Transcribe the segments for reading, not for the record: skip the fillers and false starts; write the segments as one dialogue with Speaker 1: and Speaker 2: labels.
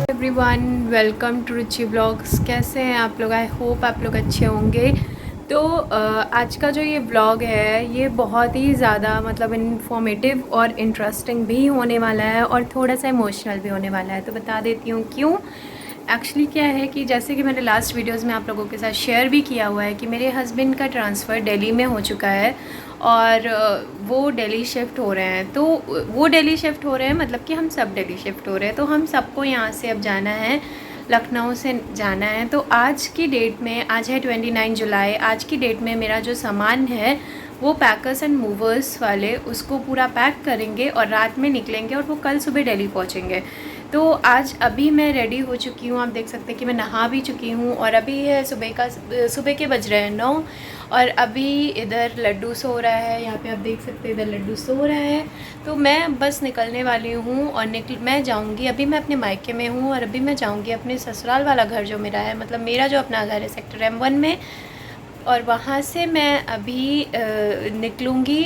Speaker 1: Everyone, welcome to Ruchi blogs. कैसे हैं आप लोग? आई होप आप लोग अच्छे होंगे। तो आज का जो ये ब्लॉग है ये बहुत ही ज़्यादा मतलब इन्फॉर्मेटिव और इंटरेस्टिंग भी होने वाला है और थोड़ा सा इमोशनल भी होने वाला है। तो बता देती हूँ क्यों। एक्चुअली क्या है कि जैसे कि मैंने लास्ट वीडियोस में आप लोगों के साथ शेयर भी किया हुआ है कि मेरे हस्बैंड का ट्रांसफ़र दिल्ली में हो चुका है और वो दिल्ली शिफ्ट हो रहे हैं। तो वो दिल्ली शिफ्ट हो रहे हैं मतलब कि हम सब दिल्ली शिफ्ट हो रहे हैं। तो हम सबको यहाँ से अब जाना है, लखनऊ से जाना है। तो आज की डेट में, आज है 29 जुलाई, आज की डेट में मेरा जो सामान है वो पैकर्स एंड मूवर्स वाले उसको पूरा पैक करेंगे और रात में निकलेंगे और वो कल सुबह दिल्ली पहुँचेंगे। तो आज अभी मैं रेडी हो चुकी हूँ। आप देख सकते हैं कि मैं नहा भी चुकी हूँ और अभी है सुबह के बज रहे हैं 9 और अभी इधर लड्डू सो रहा है। यहाँ पे आप देख सकते हैं इधर लड्डू सो रहा है। तो मैं बस निकलने वाली हूँ और मैं जाऊँगी। अभी मैं अपने मायके में हूँ और अभी मैं जाऊँगी अपने ससुराल वाला घर जो मेरा है, मतलब मेरा जो अपना घर है सेक्टर M1 में। और वहाँ से मैं अभी निकलूँगी।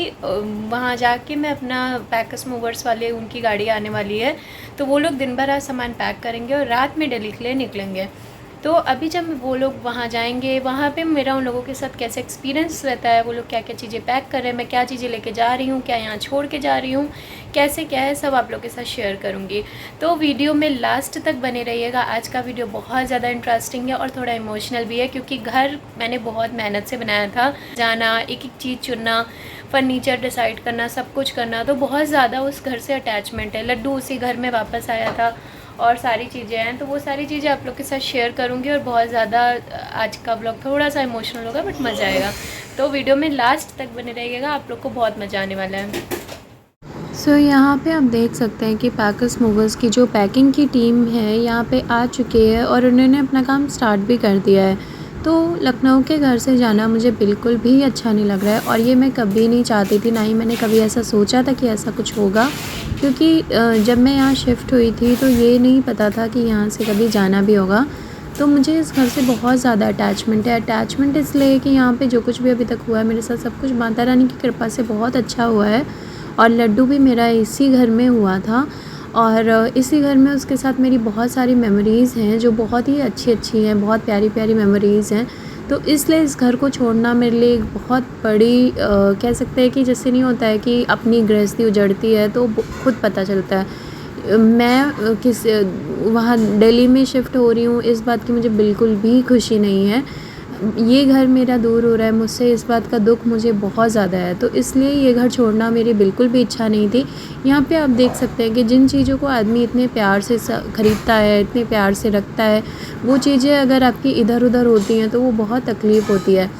Speaker 1: वहाँ जाके मैं अपना पैकर्स मूवर्स वाले, उनकी गाड़ी आने वाली है तो वो लोग दिन भर आज सामान पैक करेंगे और रात में दिल्ली के लिए निकलेंगे। तो अभी जब वो लोग वहाँ जाएंगे, वहाँ पे मेरा उन लोगों के साथ कैसे एक्सपीरियंस रहता है, वो लोग क्या क्या चीज़ें पैक कर रहे हैं, मैं क्या चीज़ें लेके जा रही हूँ, क्या यहाँ छोड़ के जा रही हूँ, कैसे क्या है, सब आप लोग के साथ शेयर करूँगी। तो वीडियो में लास्ट तक बने रहिएगा। आज का वीडियो बहुत ज़्यादा इंटरेस्टिंग है और थोड़ा इमोशनल भी है क्योंकि घर मैंने बहुत मेहनत से बनाया था। जाना, एक एक चीज़ चुनना, फर्नीचर डिसाइड करना, सब कुछ करना, तो बहुत ज़्यादा उस घर से अटैचमेंट है। लड्डू उसी घर में वापस आया था और सारी चीज़ें हैं, तो वो सारी चीज़ें आप लोग के साथ शेयर करूँगी और बहुत ज़्यादा आज का ब्लॉग थोड़ा सा इमोशनल होगा बट मज़ा आएगा। तो वीडियो में लास्ट तक बने रहिएगा, आप लोग को बहुत मज़ा आने वाला है। सो यहाँ पे आप देख सकते हैं कि पैकर्स मूवर्स की जो पैकिंग की टीम है यहाँ पे आ चुकी है और उन्होंने अपना काम स्टार्ट भी कर दिया है। तो लखनऊ के घर से जाना मुझे बिल्कुल भी अच्छा नहीं लग रहा है और ये मैं कभी नहीं चाहती थी, ना ही मैंने कभी ऐसा सोचा था कि ऐसा कुछ होगा। क्योंकि जब मैं यहाँ शिफ्ट हुई थी तो ये नहीं पता था कि यहाँ से कभी जाना भी होगा। तो मुझे इस घर से बहुत ज़्यादा अटैचमेंट है। अटैचमेंट इसलिए कि यहाँ पे जो कुछ भी अभी तक हुआ है मेरे साथ, सब कुछ माता रानी की कृपा से बहुत अच्छा हुआ है। और लड्डू भी मेरा इसी घर में हुआ था और इसी घर में उसके साथ मेरी बहुत सारी मेमोरीज़ हैं जो बहुत ही अच्छी हैं, बहुत प्यारी प्यारी मेमोरीज़ हैं। तो इसलिए इस घर को छोड़ना मेरे लिए एक बहुत बड़ी कह सकते हैं कि जैसे नहीं होता है कि अपनी गृहस्थी उजड़ती है तो खुद पता चलता है। मैं किस वहाँ दिल्ली में शिफ्ट हो रही हूँ इस बात की मुझे बिल्कुल भी खुशी नहीं है। ये घर मेरा दूर हो रहा है मुझसे, इस बात का दुख मुझे बहुत ज़्यादा है। तो इसलिए ये घर छोड़ना मेरी बिल्कुल भी इच्छा नहीं थी। यहाँ पे आप देख सकते हैं कि जिन चीज़ों को आदमी इतने प्यार से ख़रीदता है, इतने प्यार से रखता है, वो चीज़ें अगर आपकी इधर उधर होती हैं तो वो बहुत तकलीफ़ होती है।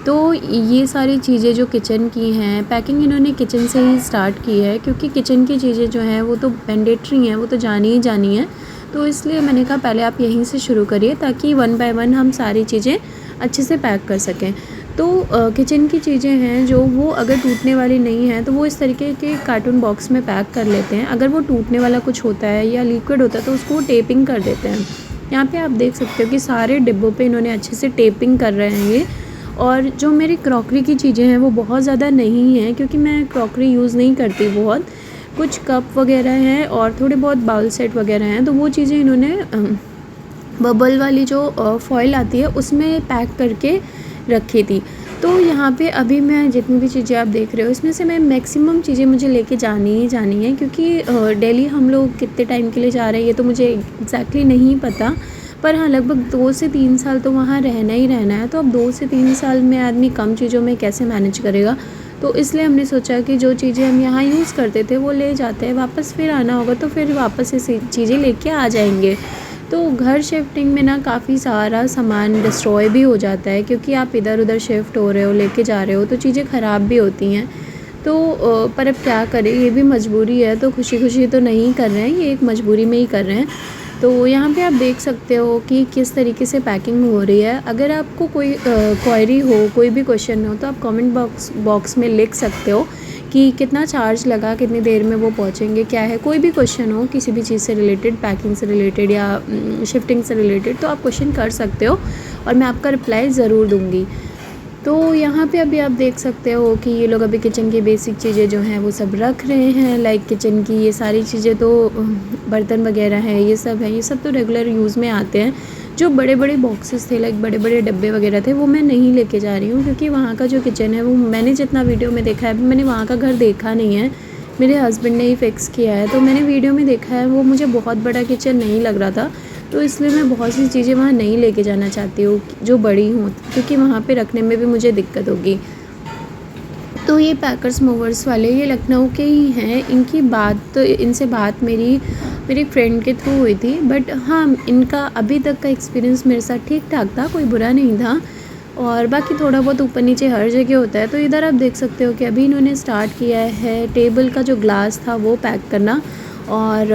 Speaker 1: तो ये सारी चीज़ें जो किचन की हैं, पैकिंग इन्होंने किचन से ही स्टार्ट की है क्योंकि किचन की चीज़ें जो हैं वो तो मैंडेटरी हैं, वो तो जानी ही जानी है। तो इसलिए मैंने कहा पहले आप यहीं से शुरू करिए ताकि 1 बाय 1 हम सारी चीज़ें अच्छे से पैक कर सकें। तो किचन की चीज़ें हैं जो वो अगर टूटने वाली नहीं है तो वो इस तरीके के कार्टून बॉक्स में पैक कर लेते हैं। अगर वो टूटने वाला कुछ होता है या लिक्विड होता है तो उसको टेपिंग कर देते हैं। यहाँ पे आप देख सकते हो कि सारे डिब्बों पे इन्होंने अच्छे से टेपिंग कर रहे हैं ये। और जो मेरी क्रॉकरी की चीज़ें हैं वो बहुत ज़्यादा नहीं हैं क्योंकि मैं क्रॉकरी यूज़ नहीं करती बहुत। कुछ कप वगैरह हैं और थोड़े बहुत बाउल सेट वगैरह हैं, तो वो चीज़ें इन्होंने बबल वाली जो फॉइल आती है उसमें पैक करके रखी थी। तो यहाँ पे अभी मैं जितनी भी चीज़ें आप देख रहे हो इसमें से मैं मैक्सिमम चीज़ें मुझे लेके जानी ही जानी है क्योंकि दिल्ली हम लोग कितने टाइम के लिए जा रहे हैं ये तो मुझे एग्जैक्टली नहीं पता, पर हाँ लगभग 2 से 3 साल तो वहाँ रहना ही रहना है। तो अब 2 से 3 साल में आदमी कम चीज़ों में कैसे मैनेज करेगा। तो इसलिए हमने सोचा कि जो चीज़ें हम यहाँ यूज़ करते थे वो ले जाते हैं, वापस फिर आना होगा तो फिर वापस ये चीज़ें लेके आ जाएंगे। तो घर शिफ्टिंग में ना काफ़ी सारा सामान डिस्ट्रॉय भी हो जाता है क्योंकि आप इधर उधर शिफ्ट हो रहे हो, लेके जा रहे हो, तो चीज़ें ख़राब भी होती हैं। तो पर अब क्या करें, ये भी मजबूरी है, तो खुशी खुशी तो नहीं कर रहे हैं, ये एक मजबूरी में ही कर रहे हैं। तो यहाँ पे आप देख सकते हो कि किस तरीके से पैकिंग हो रही है। अगर आपको कोई क्वेरी हो, कोई भी क्वेश्चन हो तो आप कमेंट बॉक्स में लिख सकते हो कि कितना चार्ज लगा, कितनी देर में वो पहुँचेंगे, क्या है। कोई भी क्वेश्चन हो किसी भी चीज़ से रिलेटेड, पैकिंग से रिलेटेड या शिफ्टिंग से रिलेटेड, तो आप क्वेश्चन कर सकते हो और मैं आपका रिप्लाई ज़रूर दूँगी।
Speaker 2: तो यहाँ पे अभी आप देख सकते हो कि ये लोग अभी किचन की बेसिक चीज़ें जो हैं वो सब रख रहे हैं। लाइक किचन की ये सारी चीज़ें तो बर्तन वगैरह हैं, ये सब है, ये सब तो रेगुलर यूज़ में आते हैं। जो बड़े बड़े बॉक्सेस थे, लाइक बड़े बड़े डब्बे वगैरह थे, वो मैं नहीं लेके जा रही हूँ, क्योंकि वहाँ का जो किचन है वो मैंने जितना वीडियो में देखा है, अभी मैंने वहाँ का घर देखा नहीं है, मेरे हस्बैंड ने ही फिक्स किया है। तो मैंने वीडियो में देखा है, वो मुझे बहुत बड़ा किचन नहीं लग रहा था, तो इसलिए मैं बहुत सी चीज़ें वहाँ नहीं लेके जाना चाहती हूँ जो बड़ी हों, क्योंकि वहाँ पे रखने में भी मुझे दिक्कत होगी। तो ये पैकर्स मूवर्स वाले ये लखनऊ के ही हैं। इनसे बात मेरी फ्रेंड के थ्रू हुई थी, बट हाँ, इनका अभी तक का एक्सपीरियंस मेरे साथ ठीक ठाक था, कोई बुरा नहीं था। और बाकी थोड़ा बहुत ऊपर नीचे हर जगह होता है। तो इधर आप देख सकते हो कि अभी इन्होंने स्टार्ट किया है टेबल का जो ग्लास था वो पैक करना। और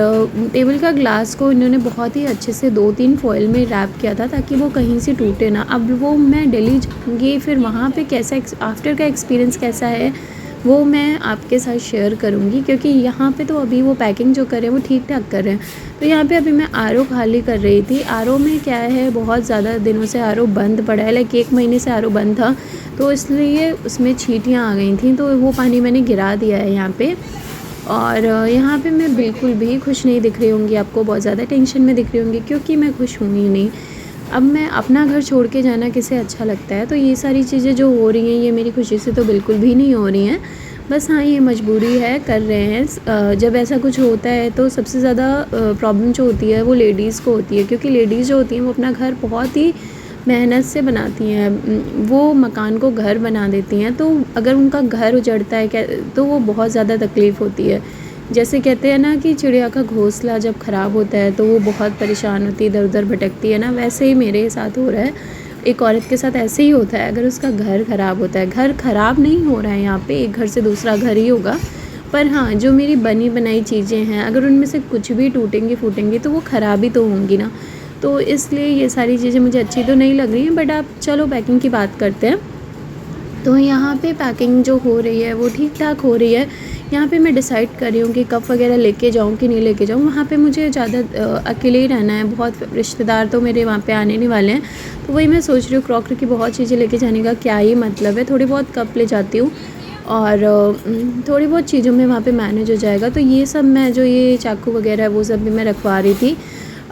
Speaker 2: टेबल का ग्लास को इन्होंने बहुत ही अच्छे से 2-3 फॉइल में रैप किया था, ताकि वो कहीं से टूटे ना। अब वो मैं दिल्ली जाऊँगी, फिर वहाँ पे कैसा आफ्टर का एक्सपीरियंस कैसा है वो मैं आपके साथ शेयर करूँगी, क्योंकि यहाँ पे तो अभी वो पैकिंग जो कर रहे हैं वो ठीक ठाक कर रहे हैं। तो यहाँ पे अभी मैं आरओ खाली कर रही थी। आरओ में क्या है, बहुत ज़्यादा दिनों से आरओ बंद पड़ा है, लाइक 1 महीने से आरओ बंद था, तो इसलिए उसमें छींटियाँ आ गई थी, तो वो पानी मैंने गिरा दिया है यहाँ पे। और यहाँ पे मैं बिल्कुल भी खुश नहीं दिख रही होंगी, आपको बहुत ज़्यादा टेंशन में दिख रही होंगी, क्योंकि मैं खुश हूँ ही नहीं। अब मैं अपना घर छोड़ के जाना किसे अच्छा लगता है, तो ये सारी चीज़ें जो हो रही हैं ये मेरी खुशी से तो बिल्कुल भी नहीं हो रही हैं। बस हाँ, ये मजबूरी है, कर रहे हैं। जब ऐसा कुछ होता है तो सबसे ज़्यादा प्रॉब्लम जो होती है वो लेडीज़ को होती है, क्योंकि लेडीज़ जो होती हैं वो अपना घर बहुत ही मेहनत से बनाती हैं। वो मकान को घर बना देती हैं, तो अगर उनका घर उजड़ता है तो वो बहुत ज़्यादा तकलीफ़ होती है। जैसे कहते हैं ना कि चिड़िया का घोंसला जब ख़राब होता है तो वो बहुत परेशान होती है, इधर उधर भटकती है ना, वैसे ही मेरे साथ हो रहा है। एक औरत के साथ ऐसे ही होता है, अगर उसका घर ख़राब होता है। घर ख़राब नहीं हो रहा है यहाँ पे, एक घर से दूसरा घर ही होगा, पर हाँ, जो मेरी बनी बनाई चीज़ें हैं, अगर उनमें से कुछ भी टूटेंगी फूटेंगी तो वो ख़राब ही तो होंगी ना। तो इसलिए ये सारी चीज़ें मुझे अच्छी तो नहीं लग रही हैं। बट आप चलो पैकिंग की बात करते हैं। तो यहाँ पे पैकिंग जो हो रही है वो ठीक ठाक हो रही है। यहाँ पे मैं डिसाइड कर रही हूँ कि कप वगैरह लेके जाऊँ कि नहीं लेके जाऊँ। वहाँ पे मुझे ज़्यादा अकेले ही रहना है, बहुत रिश्तेदार तो मेरे वहाँ पे आने नहीं वाले हैं, तो वही मैं सोच रही हूँ क्रॉकरी की बहुत चीज़ें लेके जाने का क्या ही मतलब है। थोड़ी बहुत कप ले जाती हूँ और थोड़ी बहुत चीज़ों में वहाँ पे मैनेज हो जाएगा। तो ये सब मैं जो ये चाकू वगैरह है वो सब भी मैं रखवा रही थी,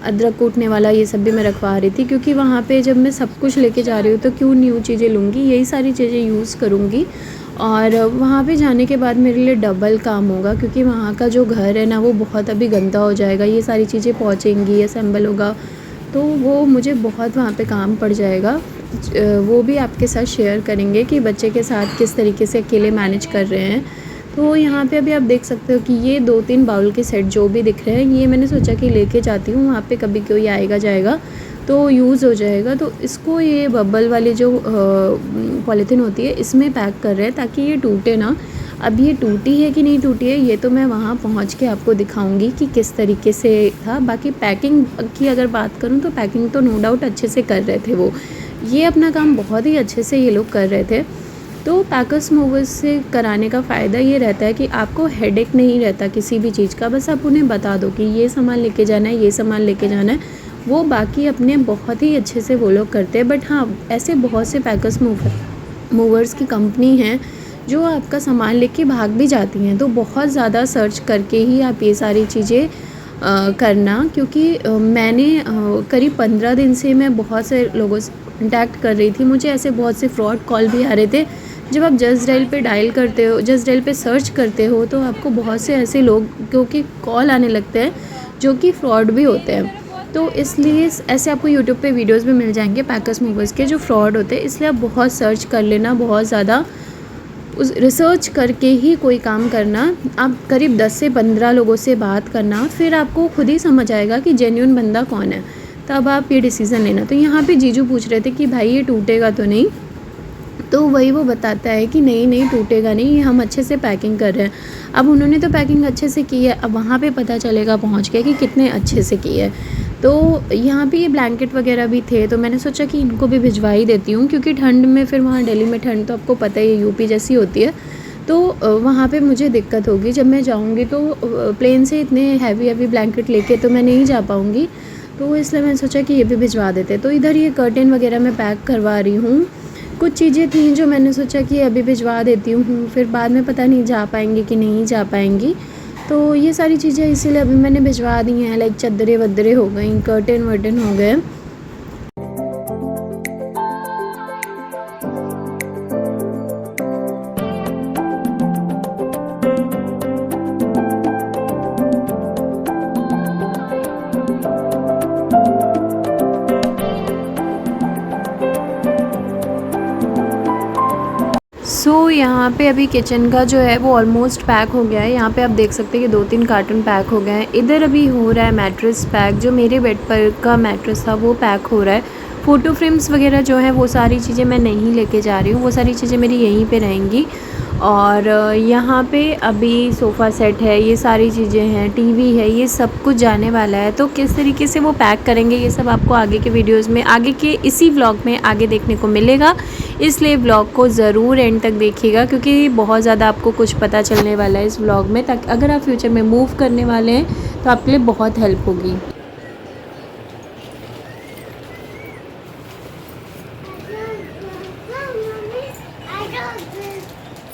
Speaker 2: अदरक कूटने वाला ये सब भी मैं रखवा रही थी, क्योंकि वहाँ पे जब मैं सब कुछ लेके जा रही हूँ तो क्यों न्यू चीज़ें लूँगी, यही सारी चीज़ें यूज़ करूँगी। और वहाँ पे जाने के बाद मेरे लिए डबल काम होगा, क्योंकि वहाँ का जो घर है ना वो बहुत अभी गंदा हो जाएगा, ये सारी चीज़ें पहुँचेंगी, असेंबल होगा, तो वो मुझे बहुत वहाँ पे काम पड़ जाएगा। वो भी आपके साथ शेयर करेंगे कि बच्चे के साथ किस तरीके से अकेले मैनेज कर रहे हैं। तो यहाँ पे अभी आप देख सकते हो कि ये 2-3 बाउल के सेट जो भी दिख रहे हैं, ये मैंने सोचा कि लेके जाती हूँ, वहाँ पे कभी कोई आएगा जाएगा तो यूज़ हो जाएगा। तो इसको ये बबल वाली जो पॉलीथीन होती है इसमें पैक कर रहे हैं, ताकि ये टूटे ना। अब ये टूटी है कि नहीं टूटी है ये तो मैं वहाँ पहुँच के आपको दिखाऊंगी कि किस तरीके से था। बाकी पैकिंग की अगर बात करूँ तो पैकिंग तो नो डाउट अच्छे से कर रहे थे वो, ये अपना काम बहुत ही अच्छे से ये लोग कर रहे थे। तो पैकर्स मूवर्स से कराने का फ़ायदा ये रहता है कि आपको हेडेक नहीं रहता किसी भी चीज़ का, बस आप उन्हें बता दो कि ये सामान लेके जाना है, ये सामान लेके जाना है, वो बाकी अपने बहुत ही अच्छे से वो लोग करते हैं। बट हाँ, ऐसे बहुत से पैकर्स मूवर्स की कंपनी हैं जो आपका सामान लेके भाग भी जाती हैं, तो बहुत ज़्यादा सर्च करके ही आप ये सारी चीज़ें करना। क्योंकि मैंने करीब 15 दिन से मैं बहुत से लोगों से कॉन्टैक्ट कर रही थी, मुझे ऐसे बहुत से फ्रॉड कॉल भी आ रहे थे। जब आप जस्ट डायल पे डायल करते हो, जस्ट डायल पे सर्च करते हो, तो आपको बहुत से ऐसे लोगों के कॉल आने लगते हैं जो कि फ्रॉड भी होते हैं। तो इसलिए ऐसे आपको यूट्यूब पे वीडियोस भी मिल जाएंगे पैकर्स मूवर्स के जो फ्रॉड होते हैं, इसलिए आप बहुत सर्च कर लेना, बहुत ज़्यादा उस रिसर्च करके ही कोई काम करना। आप करीब 10 से 15 लोगों से बात करना, फिर आपको खुद ही समझ आएगा कि जेन्युइन बंदा कौन है, तब आप ये डिसीज़न लेना। तो यहाँ पे जीजू पूछ रहे थे कि भाई ये टूटेगा तो नहीं, तो वही वो बताता है कि नहीं नहीं टूटेगा नहीं, ये हम अच्छे से पैकिंग कर रहे हैं। अब उन्होंने तो पैकिंग अच्छे से की है, अब वहाँ पे पता चलेगा पहुँच के कि कितने अच्छे से की है। तो यहाँ पे ये ब्लैंकेट वगैरह भी थे, तो मैंने सोचा कि इनको भी भिजवा ही देती हूँ, क्योंकि ठंड में फिर वहाँ दिल्ली में ठंड तो आपको पता ही है यूपी जैसी होती है, तो वहाँ पे मुझे दिक्कत होगी जब मैं जाऊँगी। तो प्लेन से इतने हैवी ब्लैंकेट लेके तो मैं नहीं जा पाऊँगी, तो इसलिए मैंने सोचा कि ये भी भिजवा देते। तो इधर ये कर्टेन वगैरह मैं पैक करवा रही हूँ, कुछ चीज़ें थी जो मैंने सोचा कि अभी भिजवा देती हूँ, फिर बाद में पता नहीं जा पाएंगी कि नहीं जा पाएंगी। तो ये सारी चीज़ें इसीलिए अभी मैंने भिजवा दी हैं। लाइक चद्दरें वद्दरें हो गई, कर्टन वर्टन हो गए। यहाँ पे अभी किचन का जो है वो ऑलमोस्ट पैक हो गया है। यहाँ पे आप देख सकते हैं कि 2-3 कार्टन पैक हो गए हैं। इधर अभी हो रहा है मैट्रेस पैक, जो मेरे बेड पर का मैट्रेस था वो पैक हो रहा है। फ़ोटो फ्रेम्स वगैरह जो है वो सारी चीज़ें मैं नहीं लेके जा रही हूँ, वो सारी चीज़ें मेरी यहीं पे रहेंगी। और यहाँ पे अभी सोफ़ा सेट है, ये सारी चीज़ें हैं, टीवी है, ये सब कुछ जाने वाला है। तो किस तरीके से वो पैक करेंगे ये सब आपको आगे के वीडियोस में, आगे के इसी व्लॉग में आगे देखने को मिलेगा। इसलिए व्लॉग को ज़रूर एंड तक देखिएगा, क्योंकि बहुत ज़्यादा आपको कुछ पता चलने वाला है इस व्लॉग में, ताकि अगर आप फ्यूचर में मूव करने वाले हैं तो आपके लिए बहुत हेल्प होगी।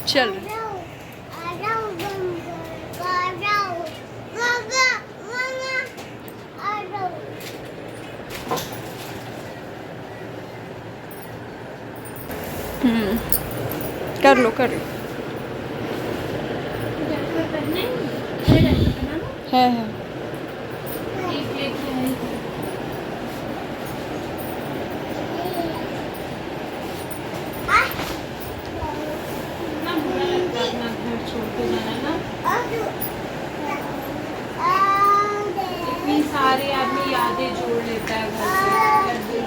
Speaker 1: चल कर लो कर लो। है इतनी सारे आदमी यादें जोड़ लेता है घर से।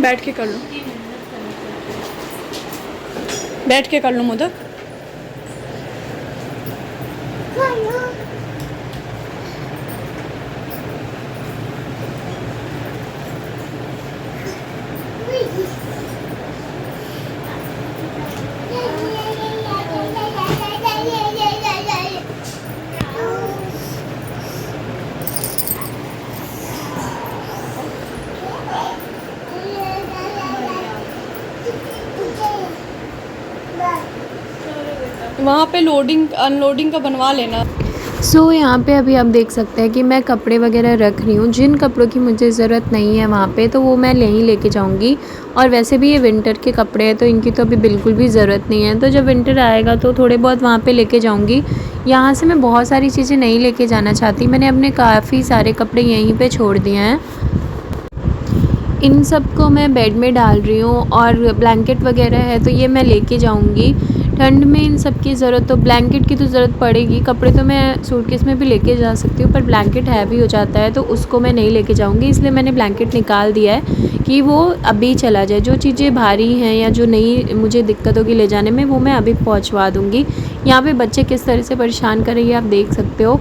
Speaker 1: बैठ के कर लो, बैठ के कर लो मोदक। वहाँ पे लोडिंग अनलोडिंग का बनवा लेना।
Speaker 2: यहाँ पे अभी आप देख सकते हैं कि मैं कपड़े वगैरह रख रही हूँ। जिन कपड़ों की मुझे ज़रूरत नहीं है वहाँ पे, तो वो मैं नहीं लेके जाऊँगी। और वैसे भी ये विंटर के कपड़े हैं, तो इनकी तो अभी बिल्कुल भी ज़रूरत नहीं है। तो जब विंटर आएगा तो थोड़े बहुत वहाँ पे लेके जाऊँगी। यहाँ से मैं बहुत सारी चीज़ें नहीं लेके जाना चाहती। मैंने अपने काफ़ी सारे कपड़े यहीं पर छोड़ दिए हैं। इन सब को मैं बेड में डाल रही हूँ। और ब्लैंकेट वगैरह है तो ये मैं लेके जाऊँगी। ठंड में इन सब की ज़रूरत, तो ब्लैंकेट की तो ज़रूरत पड़ेगी। कपड़े तो मैं सूटकेस में भी लेके जा सकती हूँ, पर ब्लैंकेट हैवी हो जाता है तो उसको मैं नहीं लेके जाऊँगी। इसलिए मैंने ब्लैंकेट निकाल दिया है कि वो अभी चला जाए। जो चीज़ें भारी हैं या जो नहीं मुझे दिक्कत होगी ले जाने में, वो मैं अभी पहुँचवा दूँगी। यहाँ पे बच्चे किस तरह से परेशान कर रही है आप देख सकते हो।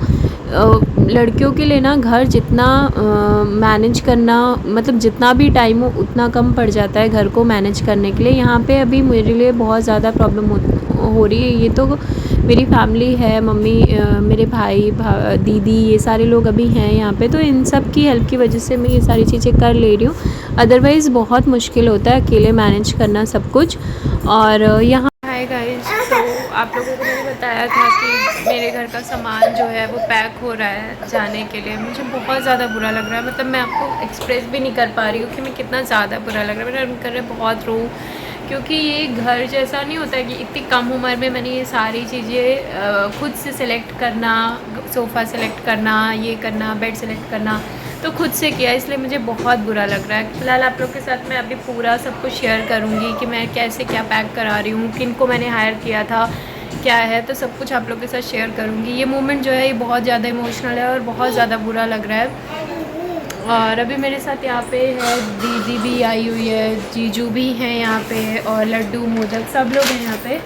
Speaker 2: लड़कियों के लिए ना घर जितना मैनेज करना, मतलब जितना भी टाइम हो उतना कम पड़ जाता है घर को मैनेज करने के लिए। यहाँ पे अभी मेरे लिए बहुत ज़्यादा प्रॉब्लम हो रही है। ये तो मेरी फैमिली है, मम्मी, मेरे भाई, दीदी, ये सारे लोग अभी हैं यहाँ पे, तो इन सब की हेल्प की वजह से मैं ये सारी चीज़ें कर ले रही हूँ। अदरवाइज़ बहुत मुश्किल होता है अकेले मैनेज करना सब कुछ। और यहाँ हाय गाइस, तो आप लोगों को मैंने बताया था कि मेरे घर का सामान जो है वो पैक हो रहा है जाने के लिए। मुझे बहुत ज़्यादा बुरा लग रहा है, मतलब मैं आपको एक्सप्रेस भी नहीं कर पा रही हूँ कि मैं कितना ज़्यादा बुरा लग रहा है। मेरा मन कर रहा है बहुत रो, क्योंकि ये घर जैसा नहीं होता है कि इतनी कम उम्र में मैंने ये सारी चीज़ें खुद से सिलेक्ट करना, सोफ़ा सेलेक्ट करना, ये करना, बेड सेलेक्ट करना, तो खुद से किया। इसलिए मुझे बहुत बुरा लग रहा है। फ़िलहाल आप लोग के साथ मैं अभी पूरा सब कुछ शेयर करूँगी कि मैं कैसे क्या पैक करा रही हूँ, किन को मैंने हायर किया था, क्या है, तो सब कुछ आप लोग के साथ शेयर करूँगी। ये मोमेंट जो है ये बहुत ज़्यादा इमोशनल है और बहुत ज़्यादा बुरा लग रहा है। और अभी मेरे साथ यहाँ पे है दीदी भी आई हुई है, जीजू भी हैं यहाँ पे, और लड्डू, मोदक, सब लोग हैं यहाँ पे।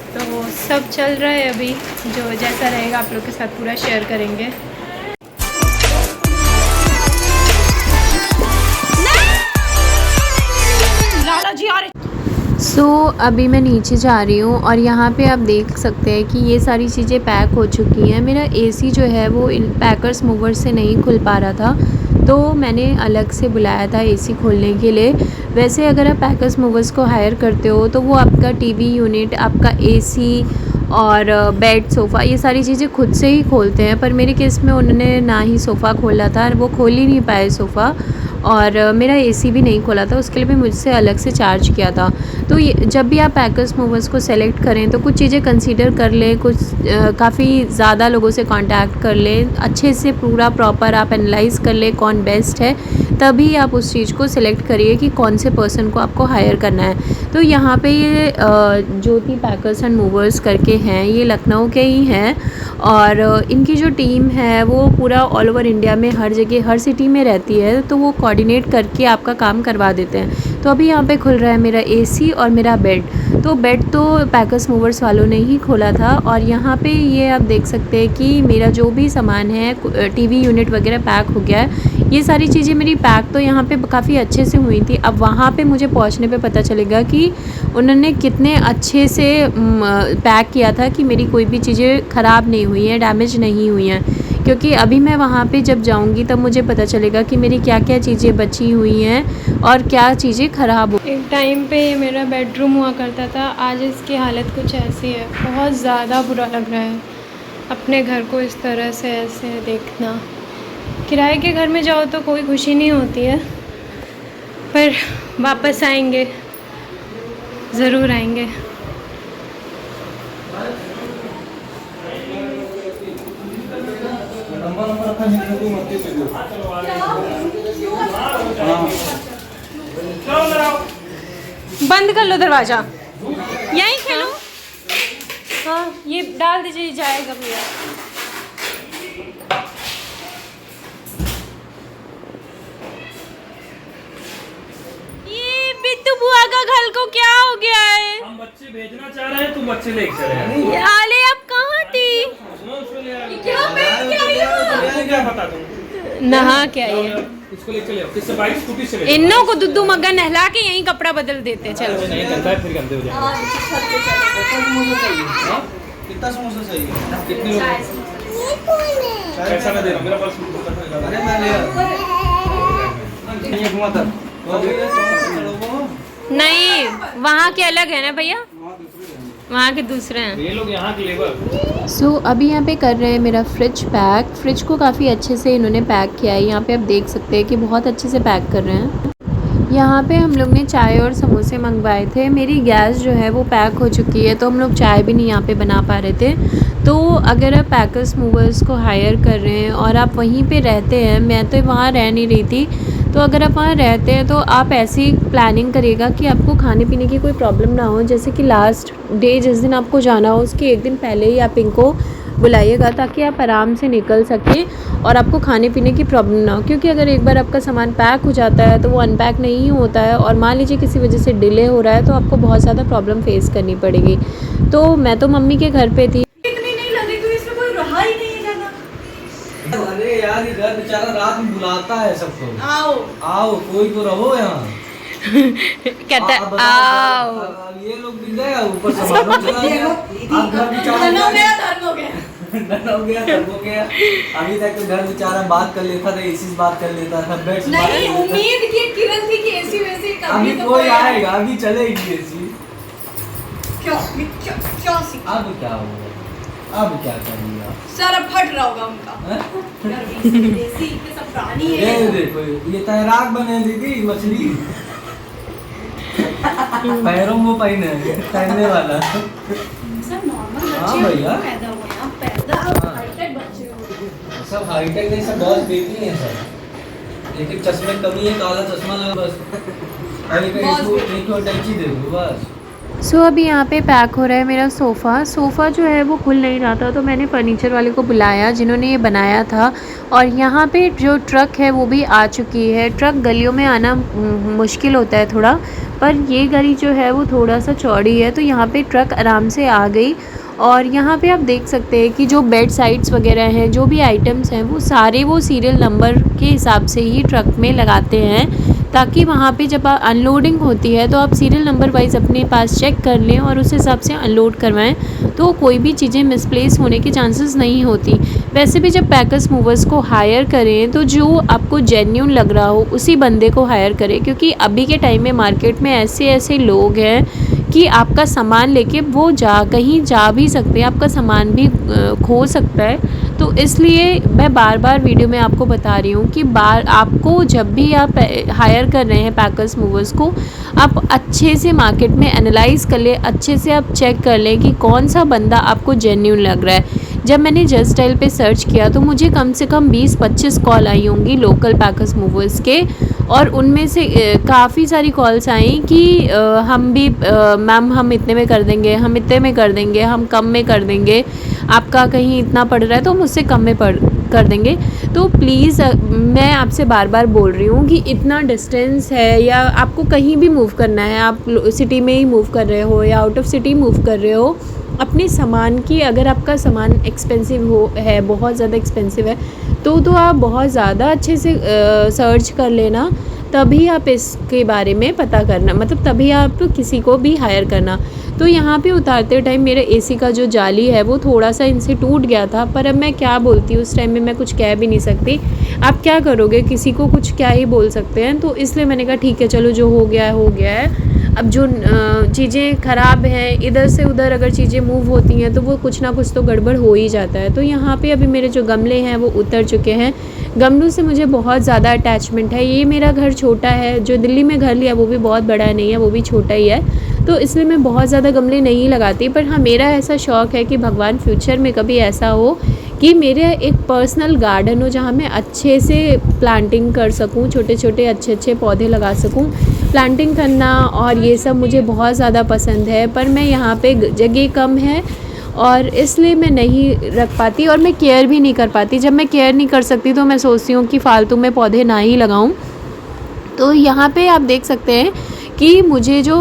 Speaker 1: तो सब चल रहा है अभी, जो जैसा रहेगा आप लोग के साथ पूरा शेयर करेंगे।
Speaker 2: अभी मैं नीचे जा रही हूँ और यहाँ पे आप देख सकते हैं कि ये सारी चीज़ें पैक हो चुकी हैं। मेरा एसी जो है वो इन पैकर्स मूवर से नहीं खुल पा रहा था, तो मैंने अलग से बुलाया था एसी खोलने के लिए। वैसे अगर आप पैकर्स मूवर्स को हायर करते हो तो वो आपका टीवी यूनिट, आपका एसी और बेड, सोफ़ा, ये सारी चीज़ें खुद से ही खोलते हैं। पर मेरे केस में उन्होंने ना ही सोफ़ा खोला था, वो खोल ही नहीं पाए सोफ़ा, और मेरा एसी भी नहीं खोला था, उसके लिए भी मुझसे अलग से चार्ज किया था। तो ये जब भी आप पैकर्स मूवर्स को सेलेक्ट करें तो कुछ चीज़ें कंसीडर कर लें, कुछ काफ़ी ज़्यादा लोगों से कांटेक्ट कर लें, अच्छे से पूरा प्रॉपर आप एनालाइज़ कर लें कौन बेस्ट है, तभी आप उस चीज़ को सिलेक्ट करिए कि कौन से पर्सन को आपको हायर करना है। तो यहाँ पे ये ज्योति पैकर्स एंड मूवर्स करके हैं, ये लखनऊ के ही हैं, और इनकी जो टीम है वो पूरा ऑल ओवर इंडिया में हर जगह हर सिटी में रहती है, तो वो कोऑर्डिनेट करके आपका काम करवा देते हैं। तो अभी यहाँ पे खुल रहा है मेरा एसी और मेरा बेड। तो बेड तो पैकर्स मूवर्स वालों ने ही खोला था, और यहाँ पे ये आप देख सकते हैं कि मेरा जो भी सामान है, टीवी यूनिट वगैरह पैक हो गया है। ये सारी चीज़ें मेरी पैक तो यहाँ पे काफ़ी अच्छे से हुई थी। अब वहाँ पे मुझे पहुँचने पे पता चलेगा कि उन्होंने कितने अच्छे से पैक किया था कि मेरी कोई भी चीज़ें ख़राब नहीं हुई हैं, डैमेज नहीं हुई हैं। क्योंकि अभी मैं वहाँ पे जब जाऊँगी तब मुझे पता चलेगा कि मेरी क्या क्या चीज़ें बची हुई हैं और क्या चीज़ें ख़राब हो।
Speaker 1: एक टाइम पे ये मेरा बेडरूम हुआ करता था, आज इसकी हालत कुछ ऐसी है, बहुत ज़्यादा बुरा लग रहा है अपने घर को इस तरह से ऐसे देखना। किराए के घर में जाओ तो कोई खुशी नहीं होती है, पर वापस आएंगे, ज़रूर आएंगे। बंद कर लो दरवाज़ा, यहीं खेलो। हाँ ये डाल दीजिए, जाएगा भैया। ये बिट्टू बुआ का घर को क्या हो गया है?
Speaker 3: हम बच्चे भेजना चाह रहे हैं, तुम बच्चे लेके चले हैं।
Speaker 1: आले आप कहाँ थी?
Speaker 3: क्या पता तुम
Speaker 1: नहा के आई है।
Speaker 3: इसको लेके चले, किससे बाइक स्कूटी से ले?
Speaker 1: इन्नों को दुद्धू मग्गा नहला के यहीं कपड़ा बदल देते। चलो
Speaker 3: नहीं चलता है, फिर गंदे हो जाएंगे।
Speaker 4: कितना समोसा चाहिए?
Speaker 3: कितने लोग? पैसा मैं दे रहा हूँ, मेरा पर्स।
Speaker 4: अरे मैं ले ये घुमा था।
Speaker 1: नहीं, वहाँ के अलग है ना भैया, वहाँ के दूसरे हैं।
Speaker 3: ये लोग यहाँ के लेबर।
Speaker 2: अभी यहाँ पे कर रहे हैं मेरा फ्रिज पैक। फ्रिज को काफ़ी अच्छे से इन्होंने पैक किया है, यहाँ पे आप देख सकते हैं कि बहुत अच्छे से पैक कर रहे हैं। यहाँ पे हम लोग ने चाय और समोसे मंगवाए थे। मेरी गैस जो है वो पैक हो चुकी है, तो हम लोग चाय भी नहीं यहाँ पे बना पा रहे थे। तो अगर आप पैकर्स मूवर्स को हायर कर रहे हैं और आप वहीं पे रहते हैं, मैं तो वहाँ रह नहीं रही थी, तो अगर आप वहाँ रहते हैं तो आप ऐसी प्लानिंग करिएगा कि आपको खाने पीने की कोई प्रॉब्लम ना हो। जैसे कि लास्ट डे जिस दिन आपको जाना हो उसके एक दिन पहले ही आप इनको बुलाइएगा, ताकि आप आराम से निकल सकें और आपको खाने पीने की प्रॉब्लम ना हो। क्योंकि अगर एक बार आपका सामान पैक हो जाता है तो वो अनपैक नहीं होता है, और मान लीजिए किसी वजह से डिले हो रहा है तो आपको बहुत ज़्यादा प्रॉब्लम फेस करनी पड़ेगी। तो मैं तो मम्मी के घर पे थी।
Speaker 5: इतनी नहीं लगे कि इसमें कोई रहा ही नहीं है जाना।
Speaker 4: अरे यार ये घर बेचारा रात में बुलाता है सबको,
Speaker 5: आओ
Speaker 4: आओ कोई तो रहो यहाँ।
Speaker 1: कहता है आओ।
Speaker 4: ये लोग भी गए ऊपर सामान चला गया। अब घर बेचारा
Speaker 5: धन हो गया, धन हो गया।
Speaker 4: धन हो गया, धन हो गया। अभी तक तो घर बेचारा बात कर लेता था, एसी से बात कर लेता था, बेड से बात कर
Speaker 5: नहीं,
Speaker 4: लेता था।
Speaker 5: उम्मीद की किरण थी कि ऐसी वैसी
Speaker 4: अभी
Speaker 5: कभी तो
Speaker 4: कोई आएगा, अभी चलेगी एसी।
Speaker 5: क्यों क्यों सीखा?
Speaker 4: अब क्या होगा? अब क्या करेंगे आप?
Speaker 5: सारा फट रहा होगा उनका।
Speaker 4: हैं?
Speaker 5: यार देसी के सब प्राणी है।
Speaker 4: ये देखो, ये तैराक बने दीदी, मछली पैरों में पहनने वाला।
Speaker 5: सब नॉर्मल
Speaker 4: हाँ
Speaker 5: बच्चे
Speaker 4: भैया।
Speaker 5: पैदा हुए हैं, पैदा हाईटेक बच्चे हो।
Speaker 4: सब हाईटेक नहीं, सब बहुत बेबी हैं सब। एक चश्मे कमी है, काला चश्मा लगा बस। और एक टैची दे दो बस।
Speaker 2: सो अभी यहाँ पे पैक हो रहा है मेरा सोफ़ा जो है वो खुल नहीं रहा था, तो मैंने फ़र्नीचर वाले को बुलाया जिन्होंने ये बनाया था। और यहाँ पे जो ट्रक है वो भी आ चुकी है। ट्रक गलियों में आना मुश्किल होता है थोड़ा, पर ये गली जो है वो थोड़ा सा चौड़ी है, तो यहाँ पे ट्रक आराम से आ गई। और यहाँ पे आप देख सकते हैं कि जो बेड साइड्स वगैरह हैं, जो भी आइटम्स हैं, वो सारे वो सीरियल नंबर के हिसाब से ही ट्रक में लगाते हैं, ताकि वहाँ पे जब अनलोडिंग होती है तो आप सीरियल नंबर वाइज अपने पास चेक कर लें और उस हिसाब से अनलोड करवाएं, तो कोई भी चीज़ें मिसप्लेस होने के चांसेस नहीं होती। वैसे भी जब पैकर्स मूवर्स को हायर करें तो जो आपको जेन्युइन लग रहा हो उसी बंदे को हायर करें, क्योंकि अभी के टाइम में मार्केट में ऐसे ऐसे लोग हैं कि आपका सामान लेके वो कहीं जा भी सकते हैं, आपका सामान भी खो सकता है। तो इसलिए मैं बार बार वीडियो में आपको बता रही हूँ कि आपको जब भी आप हायर कर रहे हैं पैकर्स मूवर्स को, आप अच्छे से मार्केट में एनालाइज़ कर लें, अच्छे से आप चेक कर लें कि कौन सा बंदा आपको जेन्युइन लग रहा है। जब मैंने जस्ट डायल पे सर्च किया तो मुझे कम से कम 20-25 कॉल आई होंगी लोकल पैकर्स मूवर्स के, और उनमें से काफ़ी सारी कॉल्स आई कि हम भी मैम हम इतने में कर देंगे, हम इतने में कर देंगे, हम कम में कर देंगे, आपका कहीं इतना पड़ रहा है तो मुझसे कम में कर देंगे। तो प्लीज़ मैं आपसे बार बार बोल रही हूँ कि इतना डिस्टेंस है या आपको कहीं भी मूव करना है, आप सिटी में ही मूव कर रहे हो या आउट ऑफ सिटी मूव कर रहे हो, अपने सामान की, अगर आपका सामान एक्सपेंसिव है, बहुत ज़्यादा एक्सपेंसिव है, तो आप बहुत ज़्यादा अच्छे से सर्च कर लेना, तभी आप इसके बारे में पता करना, मतलब तभी आप किसी को भी हायर करना। तो यहाँ पे उतारते टाइम मेरे एसी का जो जाली है वो थोड़ा सा इनसे टूट गया था, पर अब मैं क्या बोलती हूँ, उस टाइम में मैं कुछ कह भी नहीं सकती। आप क्या करोगे, किसी को कुछ क्या ही बोल सकते हैं। तो इसलिए मैंने कहा ठीक है चलो, जो हो गया है। अब जो चीज़ें ख़राब हैं, इधर से उधर अगर चीज़ें मूव होती हैं तो वो कुछ ना कुछ तो गड़बड़ हो ही जाता है। तो यहाँ पे अभी मेरे जो गमले हैं वो उतर चुके हैं। गमलों से मुझे बहुत ज़्यादा अटैचमेंट है। ये मेरा घर छोटा है, जो दिल्ली में घर लिया वो भी बहुत बड़ा नहीं है, वो भी छोटा ही है, तो इसलिए मैं बहुत ज़्यादा गमले नहीं लगाती। पर हाँ, मेरा ऐसा शौक़ है कि भगवान फ्यूचर में कभी ऐसा हो कि मेरे एक पर्सनल गार्डन हो जहाँ मैं अच्छे से प्लांटिंग कर सकूँ, छोटे छोटे अच्छे पौधे लगा सकूँ। प्लांटिंग करना और ये सब मुझे बहुत ज़्यादा पसंद है, पर मैं यहाँ पे जगह कम है और इसलिए मैं नहीं रख पाती और मैं केयर भी नहीं कर पाती। जब मैं केयर नहीं कर सकती तो मैं सोचती हूँ कि फ़ालतू में पौधे ना ही लगाऊँ। तो यहाँ पे आप देख सकते हैं कि मुझे जो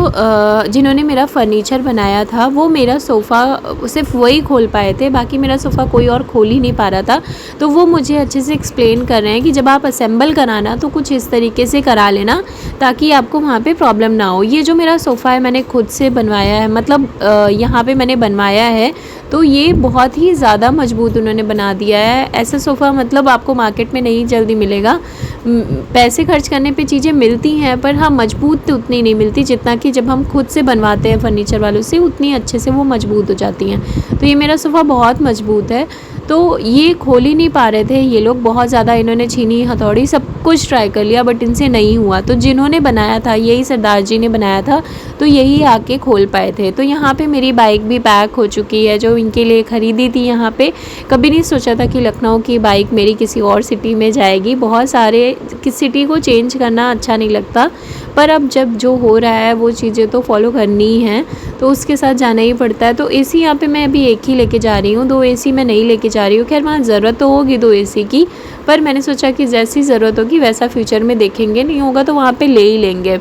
Speaker 2: जिन्होंने मेरा फ़र्नीचर बनाया था वो मेरा सोफ़ा सिर्फ वही खोल पाए थे, बाकी मेरा सोफ़ा कोई और खोल ही नहीं पा रहा था। तो वो मुझे अच्छे से एक्सप्लेन कर रहे हैं कि जब आप असेंबल कराना तो कुछ इस तरीके से करा लेना ताकि आपको वहाँ पे प्रॉब्लम ना हो। ये जो मेरा सोफ़ा है मैंने खुद से बनवाया है, मतलब यहाँ पे मैंने बनवाया है, तो ये बहुत ही ज़्यादा मजबूत उन्होंने बना दिया है। ऐसा सोफ़ा मतलब आपको मार्केट में नहीं जल्दी मिलेगा। पैसे खर्च करने पे चीज़ें मिलती हैं, पर हाँ मजबूत तो उतनी नहीं मिलती जितना कि जब हम खुद से बनवाते हैं फ़र्नीचर वालों से, उतनी अच्छे से वो मजबूत हो जाती हैं। तो ये मेरा सोफ़ा बहुत मजबूत है। तो ये खोल ही नहीं पा रहे थे ये लोग, बहुत ज़्यादा इन्होंने छीनी हथौड़ी सब कुछ ट्राई कर लिया, बट इनसे नहीं हुआ। तो जिन्होंने बनाया था, यही सरदार जी ने बनाया था, तो यही आके खोल पाए थे। तो यहाँ पे मेरी बाइक भी पैक हो चुकी है जो इनके लिए ख़रीदी थी। यहाँ पे कभी नहीं सोचा था कि लखनऊ की बाइक मेरी किसी और सिटी में जाएगी। बहुत सारे किस सिटी को चेंज करना अच्छा नहीं लगता, पर अब जब जो हो रहा है वो चीज़ें तो फॉलो करनी ही हैं, तो उसके साथ जाना ही पड़ता है। तो एसी यहाँ पे मैं अभी एक ही लेके जा रही हूँ, 2 एसी मैं नहीं लेके जा रही हूँ। खैर वहाँ ज़रूरत तो होगी 2 एसी की, पर मैंने सोचा कि जैसी ज़रूरत होगी वैसा फ्यूचर में देखेंगे, नहीं होगा तो वहाँ पे ले ही लेंगे।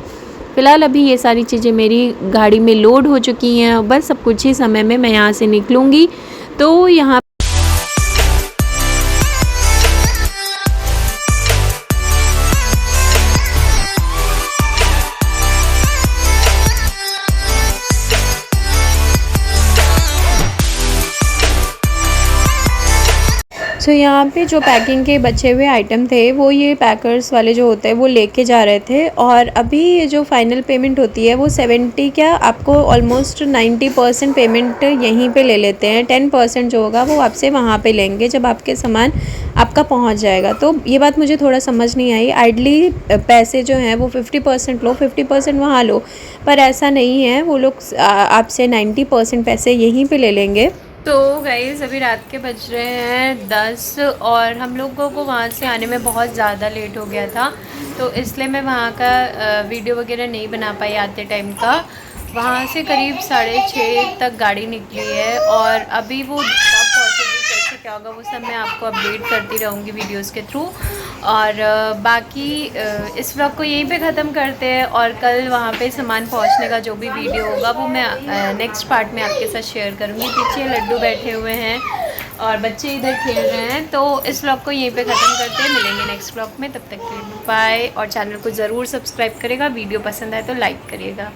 Speaker 2: फ़िलहाल अभी ये सारी चीज़ें मेरी गाड़ी में लोड हो चुकी हैं, बस अब कुछ ही समय में मैं यहाँ से निकलूँगी। तो यहाँ सो यहाँ पे जो पैकिंग के बचे हुए आइटम थे वो ये पैकर्स वाले जो होते हैं वो लेके जा रहे थे, और अभी ये जो फाइनल पेमेंट होती है वो 70 क्या आपको ऑलमोस्ट 90% पेमेंट यहीं पे ले लेते हैं। 10% जो होगा वो आपसे वहाँ पे लेंगे जब आपके सामान आपका पहुँच जाएगा। तो ये बात मुझे थोड़ा समझ नहीं आई। आइडली पैसे जो हैं वो 50% लो, 50% वहाँ लो, पर ऐसा नहीं है। वो लोग आपसे 90% पैसे यहीं पर ले लेंगे।
Speaker 1: तो गाइज़ अभी रात के बज रहे हैं 10 और हम लोगों को वहाँ से आने में बहुत ज़्यादा लेट हो गया था, तो इसलिए मैं वहाँ का वीडियो वगैरह नहीं बना पाई आते टाइम का। वहाँ से करीब 6:30 तक गाड़ी निकली है और अभी वो कब पहुँचेगी, कैसे क्या होगा, वो सब मैं आपको अपडेट करती रहूँगी वीडियोस के थ्रू। और बाकी इस व्लॉग को यहीं पे ख़त्म करते हैं और कल वहाँ पे सामान पहुँचने का जो भी वीडियो होगा वो मैं नेक्स्ट पार्ट में आपके साथ शेयर करूँगी। पीछे लड्डू बैठे हुए हैं और बच्चे इधर खेल रहे हैं। तो इस व्लॉग को यहीं पे ख़त्म करते हैं, मिलेंगे नेक्स्ट व्लॉग में, तब तक के लिए बाय। और चैनल को ज़रूर सब्सक्राइब करेगा, वीडियो पसंद आए तो लाइक करिएगा।